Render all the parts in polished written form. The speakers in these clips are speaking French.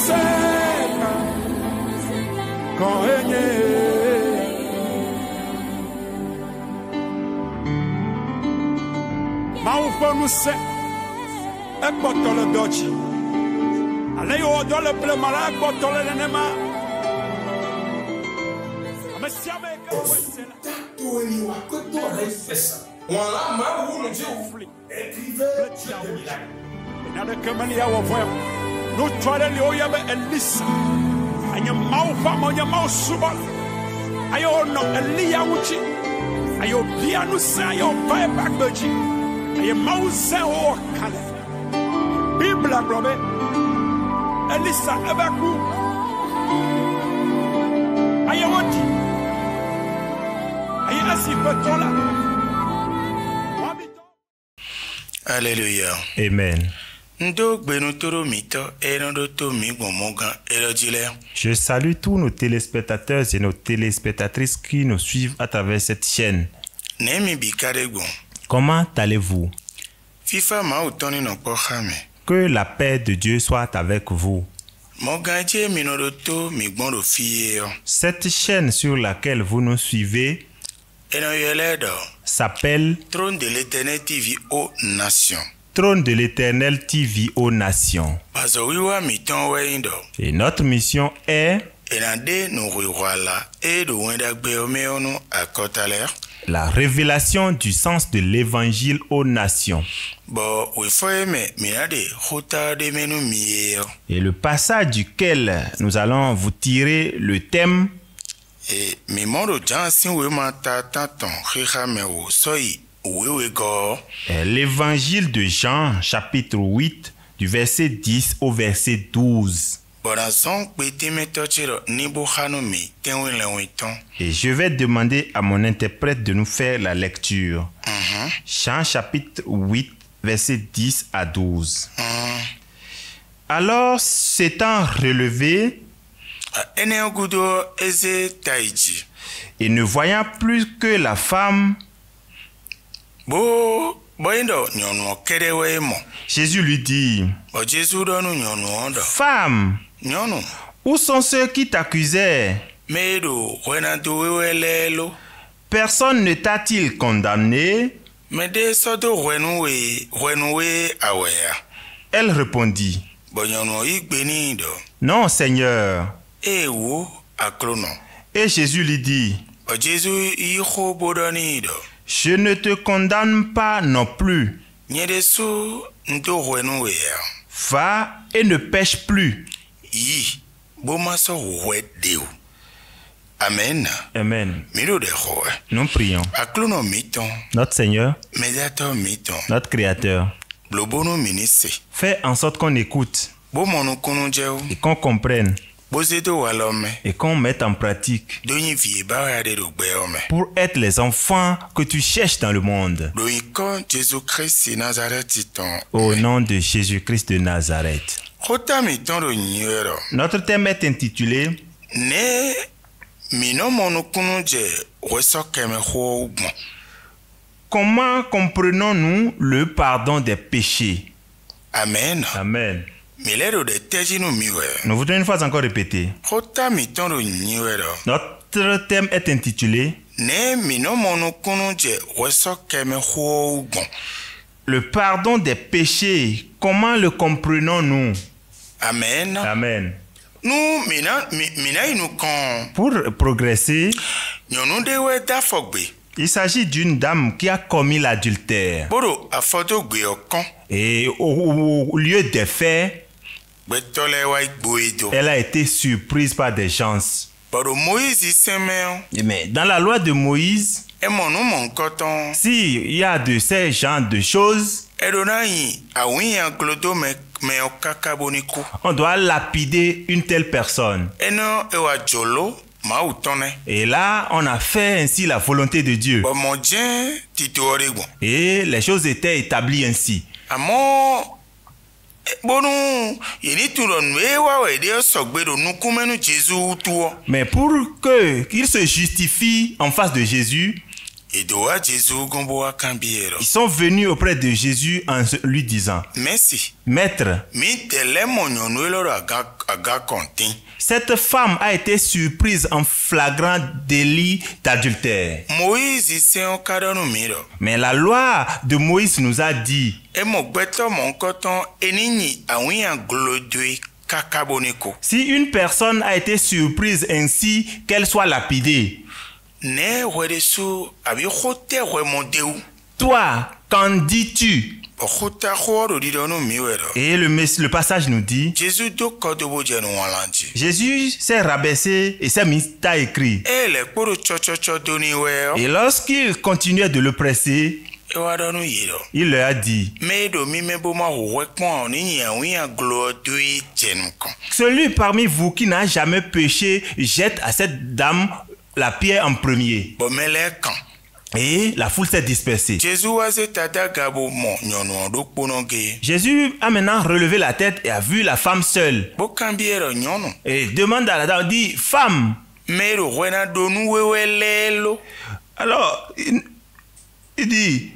seca koenye maufonu se ekpotole dochi ale yo dole plemara ekpotole nenema amesiame ekawesela tueliwa koto refesa wala ma wulu je écrivez nada kamali ya wofo no twale le oyabe elisa anya maufa monya mausuba ayo no elia wuchi ayo bianu sa ayo pai bagbeji ayo mausa o kale bibla brobe elisa ebaku ayo woti ayo asipetola. Alléluia. Amen. Je salue tous nos téléspectateurs et nos téléspectatrices qui nous suivent à travers cette chaîne. Comment allez-vous? Que la paix de Dieu soit avec vous. Cette chaîne sur laquelle vous nous suivez s'appelle Trône de l'Éternel TV aux Nations. Trône de l'Éternel TV aux Nations. Et notre mission est la révélation du sens de l'évangile aux nations. Et le passage duquel nous allons vous tirer le thème l'évangile de Jean, chapitre 8, du verset 10 au verset 12. Et je vais demander à mon interprète de nous faire la lecture. Jean, chapitre 8, verset 10 à 12. Alors, s'étant relevé, et ne voyant plus que la femme, Jésus lui dit: Femme, où sont ceux qui t'accusaient? Personne ne t'a-t-il condamné? Elle répondit: Non, Seigneur. Et Jésus lui dit: Je ne te condamne pas non plus. Va et ne pêche plus. Amen. Amen. Nous prions. Notre Seigneur, notre Créateur, fais en sorte qu'on écoute et qu'on comprenne et qu'on mette en pratique pour être les enfants que tu cherches dans le monde. Au nom de Jésus-Christ de Nazareth. Notre thème est intitulé Comment comprenons-nous le pardon des péchés? Amen. Amen. Nous voudrions une fois encore répéter. Notre thème est intitulé le pardon des péchés. Comment le comprenons-nous? Amen. Amen. Pour progresser, il s'agit d'une dame qui a commis l'adultère. Et au lieu des faits, elle a été surprise par des gens. Mais dans la loi de Moïse, s'il y a de ces genres de choses, on doit lapider une telle personne. Et là, on a fait ainsi la volonté de Dieu. Et les choses étaient établies ainsi. Mais pour qu'il se justifie en face de Jésus, Edoa Jésus gombo akambiero. Ils sont venus auprès de Jésus en lui disant, Merci. Maître, Mi tele monyono eloro aga kontin. cette femme a été surprise en flagrant délit d'adultère. Moïse seon kadonu miro. Mais la loi de Moïse nous a dit, Emo gbeto mon koton enini awin glodui kakaboniko. si une personne a été surprise ainsi, qu'elle soit lapidée. Ne weresu abi khote remondeu. Toi, qu'en dis-tu? Khota khoro didonu miwero. Et le passage nous dit, Jésus do kodobo jenu walanji. Jésus s'est rabaissé et s'est mis à écrire. Ele kporo chochocho doni weo. Et lorsqu'il continuait de le presser, Ewadonu yiro. il leur a dit, Medo mimebo ma wekpon ni awin glodui jenuko. celui parmi vous qui n'a jamais péché jette à cette dame la pierre en premier. Bomele kan. Et la foule s'est dispersée. Jésus waze tada gabo mo nyono do kpononge. Jésus a maintenant relevé la tête et a vu la femme seule. Bokambiero nyono. Et demande à la dame, dit, femme. Medo wena donu wewelelo. Alors, il dit,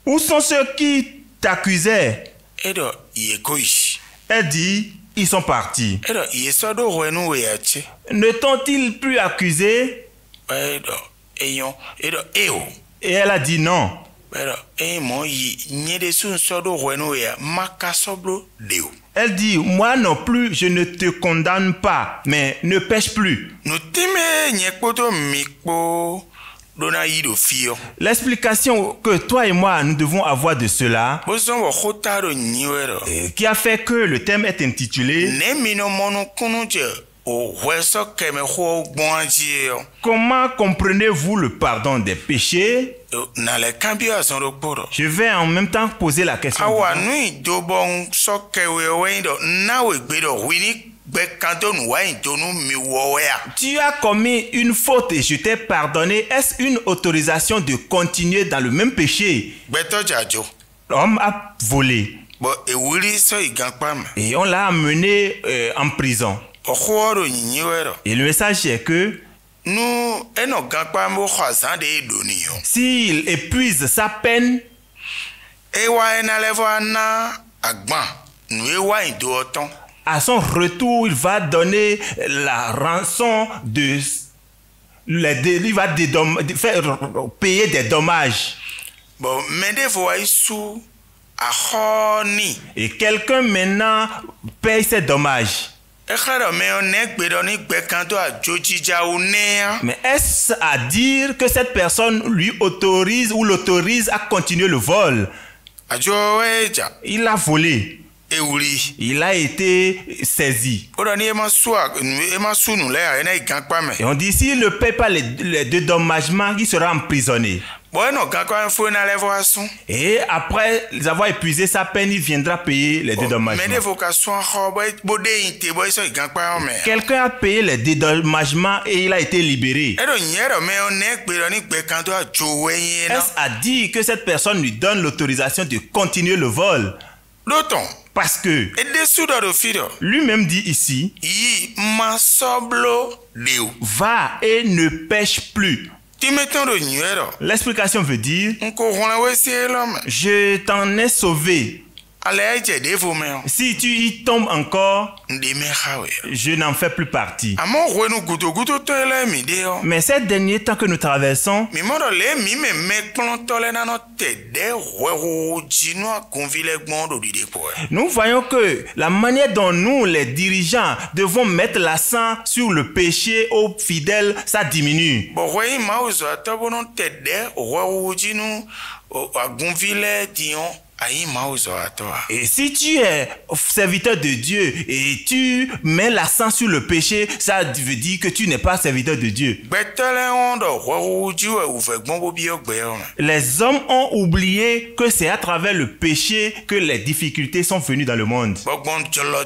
où sont ceux qui t'accusaient? Edo yekoish. Elle dit, ils sont partis. Edo yesodo wenu weyache. Ne t'ont-ils plus accusé? Edo eyon. Edo eo. Et elle a dit non. Edo mo yi nyede sun sodo wenu weya makasoblo deo. Elle dit, moi non plus, je ne te condamne pas, mais ne pêche plus. No time nyekpoto mikpo dona yido fio. L'explication que toi et moi, nous devons avoir de cela, Bozon wo khotaro nyiwero. qui a fait que le thème est intitulé Ne mino mono kunuje. O weso keme ho gbonji yo. Comment comprenez-vous le pardon des péchés? Na le kambio azoro poro. Je vais en même temps poser la question. Awa nui dobon sokewe weindo nawe gbedo wini bekanto nuwai donu miwowea. Tu as commis une faute et je t'ai pardonné. Est-ce une autorisation de continuer dans le même péché? Beto jajo. L'homme a volé Bo ewuri so igankpam. et on l'a amené en prison. Okhoro nyiwero. Et le message est que Nu eno gankpam bo khazan de doniyo. s'il épuise sa peine, Ewa ena levo ana agban. Nu ewa indo oton. à son retour, il va donner la rançon de... Il va faire payer des dommages. Bo mende vo isu ahoni. Et quelqu'un maintenant paye ses dommages. Ekharo me one gbedo ni gbekanto ajojija onea. Mais est-ce à dire que cette personne lui autorise ou l'autorise à continuer le vol? Ajo weja. Il a volé. Ewuri. Il a été saisi. Ora ni ema sunu le ena igankpa me. Et on dit s'il ne paye pas les dédommagements, il sera emprisonné. Bueno gankpa fo na levo asun. Et après avoir épuisé sa peine, il viendra payer les Mende dédommagements. vocation ho bode inte boy so igankpa me. Quelqu'un a payé les dédommagements et il a été libéré. Edo nyero me one gbedo ni gbekanto ajowe na. Est-ce à dire que cette personne lui donne l'autorisation de continuer le vol? Loton. Parce que Ede sudo do fido. lui-même dit ici, Yi masoblo deu. va et ne pêche plus. Ti meton do nyero. L'explication veut dire, Nko hona wesi elome. je t'en ai sauvé. Ale aje devo me. Si tu y tombes encore, Ndime khawe. je n'en fais plus partie. Amo wenu guto tole mi deo. Mais ces derniers temps que nous traversons, Mi modo le mi me klon tole na no tede wewo jinu akonvile gbondo dide po. nous voyons que la manière dont nous, les dirigeants, devons mettre l'accent sur le péché aux fidèles, ça diminue. Bo wei mauzo atabono tede wewo jinu agonvile dion ayi mauzo atoa. Et si tu es serviteur de Dieu et tu mets l'accent sur le péché, ça veut dire que tu n'es pas serviteur de Dieu. Betele ondo wewo jiwe uve gbombo bi ogbe o. Les hommes ont oublié que c'est à travers le péché que les difficultés sont venues dans le monde. Bogbon jolo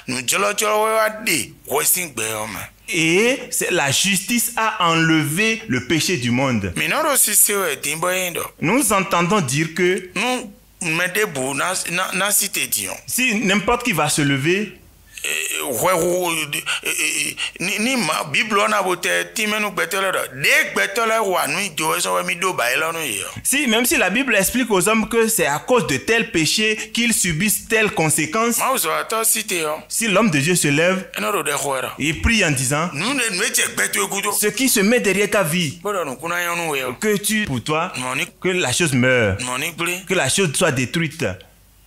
nu jolo wewa de wesin gbe o me. Et la justice a enlevé le péché du monde. Mi no do sisi we dimbo indo. Nous entendons dire que Nu me debu na cité dion. si n'importe qui va se lever, ni ma Bible na bote timenu gbetole do de gbetole wa nu ijo so mi do ba elonu yo. Si même si la Bible explique aux hommes que c'est à cause de tel péché qu'ils subissent telles conséquences. Ma uzo ato cité yo. Si l'homme de Dieu se lève, Eno de khwera. il prie en disant Nu ne meche gbeto egudo. ce qui se met derrière ta vie, Bodo nu kuna yonu yo. que tu pour toi Moni que la chose meure, moni ble. que la chose soit détruite.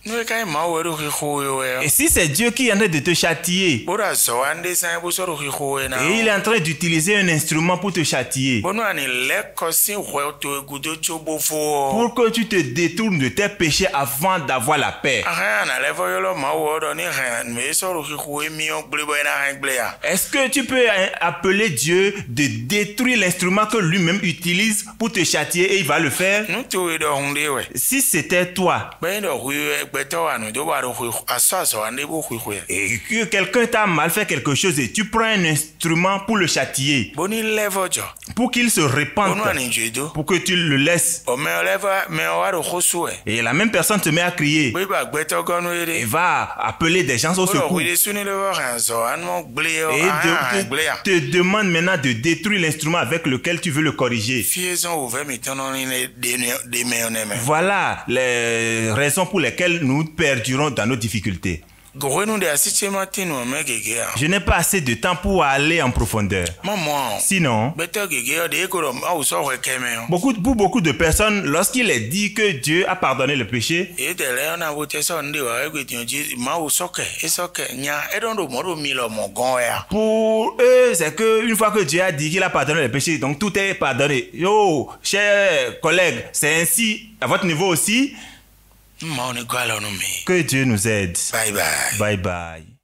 Nu kai ma wero khwo yo. Et si c'est Dieu qui est en train de te châtier Boda zo ande san bo so khwo na. et il est en train d'utiliser un instrument pour te châtier, Bonu ani le kosi to egudo chobo fo. pour que tu te détournes de tes péchés avant d'avoir la paix. Aha na le vo yo lo ma wo do ni han me so khwo mi o ble bo na han ble ya. Est-ce que tu peux appeler Dieu de détruire l'instrument que lui-même utilise pour te châtier et il va le faire? Nu to do hunde we. Si c'était toi Ben do gbeto anu do ba do asaso ande bo khwo. et que quelqu'un t'a mal fait quelque chose et tu prends un instrument pour le châtier, Boni levo jo. pour qu'il se repente, Bonu ani jedo. pour que tu le laisses, O me leva me wa do khosu e. et la même personne te met à crier Bo ba gbeto gonu et ere. va appeler des gens au Bo secours wi de suni le wa han zo anu ble yo. et Ble ya. te demande maintenant de détruire l'instrument avec lequel tu veux le corriger. Fiezon ou ve mi tono ni de me oneme. Voilà les raisons pour lesquelles nous perdurons dans nos difficultés. Gorenu de asiche matinu me gege. Je n'ai pas assez de temps pour aller en profondeur. Maman. Sinon, Beto gege de ko au so we keme. pour beaucoup de personnes, lorsqu'il est dit que Dieu a pardonné le péché, E de le na bo te so ndi wa egbetin ji ma o soke e soke nya e don do mo do mi lo mo gon ya. pour eux, c'est que une fois que Dieu a dit qu'il a pardonné le péché, donc tout est pardonné. Yo, chers collègues, c'est ainsi à votre niveau aussi. Ma on e galo no mi. Que Dieu nous aide. Bye bye. Bye bye.